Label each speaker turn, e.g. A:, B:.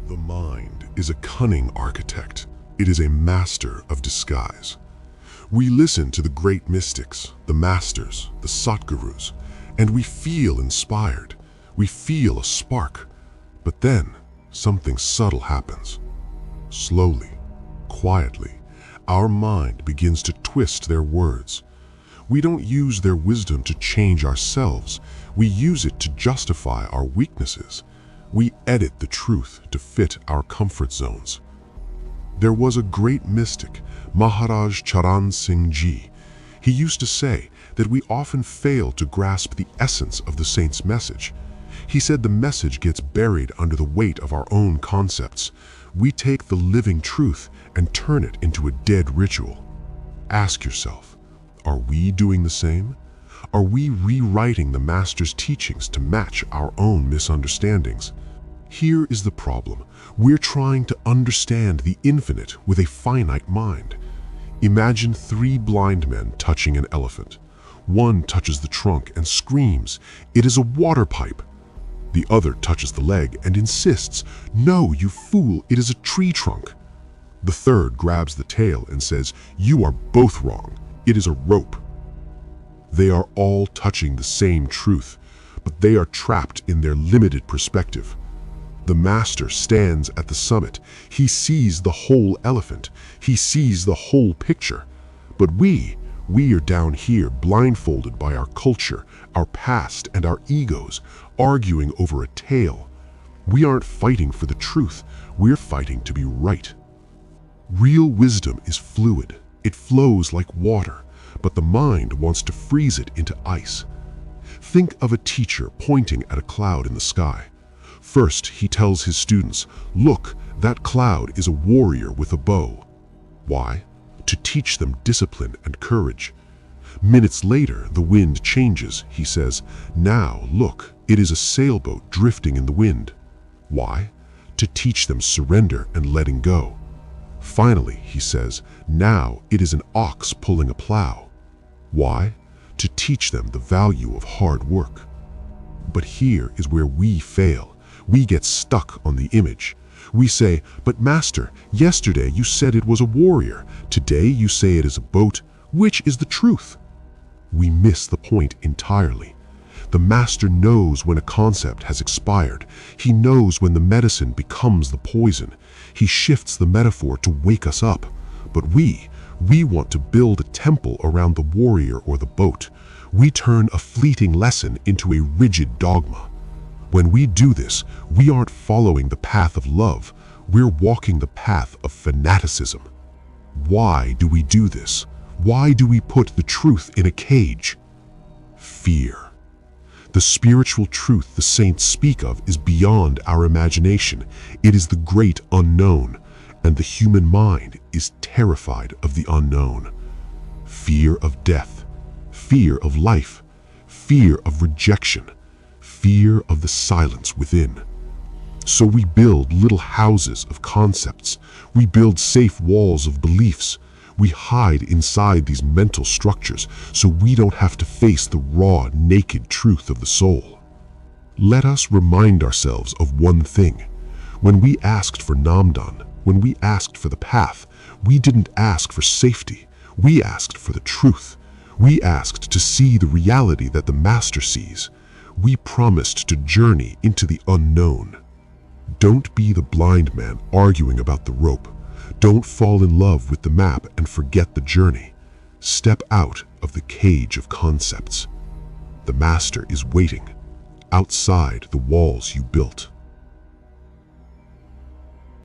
A: The mind is a cunning architect. It is a master of disguise. We listen to the great mystics, the masters, the Satgurus, and we feel inspired. We feel a spark. But then something subtle happens. Slowly, quietly, our mind begins to twist their words. We don't use their wisdom to change ourselves. We use it to justify our weaknesses. We edit the truth to fit our comfort zones. There was a great mystic, Maharaj Charan Singh Ji. He used to say that we often fail to grasp the essence of the saint's message. He said the message gets buried under the weight of our own concepts. We take the living truth and turn it into a dead ritual. Ask yourself, are we doing the same? Are we rewriting the master's teachings to match our own misunderstandings? Here is the problem. We're trying to understand the infinite with a finite mind. Imagine three blind men touching an elephant. One touches the trunk and screams, "It is a water pipe." The other touches the leg and insists, "No, you fool, it is a tree trunk." The third grabs the tail and says, "You are both wrong. It is a rope." They are all touching the same truth, but they are trapped in their limited perspective. The master stands at the summit. He sees the whole elephant. He sees the whole picture. But we are down here blindfolded by our culture, our past, and our egos, arguing over a tail. We aren't fighting for the truth. We're fighting to be right. Real wisdom is fluid. It flows like water, but the mind wants to freeze it into ice. Think of a teacher pointing at a cloud in the sky. First, he tells his students, "Look, that cloud is a warrior with a bow." Why? To teach them discipline and courage. Minutes later, the wind changes. He says, "Now, look, it is a sailboat drifting in the wind." Why? To teach them surrender and letting go. Finally, he says, "Now it is an ox pulling a plow." Why? To teach them the value of hard work. But here is where we fail. We get stuck on the image. We say, "But Master, yesterday you said it was a warrior. Today you say it is a boat. Which is the truth?" We miss the point entirely. The master knows when a concept has expired. He knows when the medicine becomes the poison. He shifts the metaphor to wake us up. But we want to build a temple around the warrior or the boat. We turn a fleeting lesson into a rigid dogma. When we do this, we aren't following the path of love. We're walking the path of fanaticism. Why do we do this? Why do we put the truth in a cage? Fear. The spiritual truth the saints speak of is beyond our imagination. It is the great unknown, and the human mind is terrified of the unknown. Fear of death, fear of life, fear of rejection, fear of the silence within. So we build little houses of concepts. We build safe walls of beliefs. We hide inside these mental structures so we don't have to face the raw, naked truth of the soul. Let us remind ourselves of one thing. When we asked for Namdan, when we asked for the path, we didn't ask for safety. We asked for the truth. We asked to see the reality that the Master sees. We promised to journey into the unknown. Don't be the blind man arguing about the rope. Don't fall in love with the map and forget the journey. Step out of the cage of concepts. The Master is waiting outside the walls you built.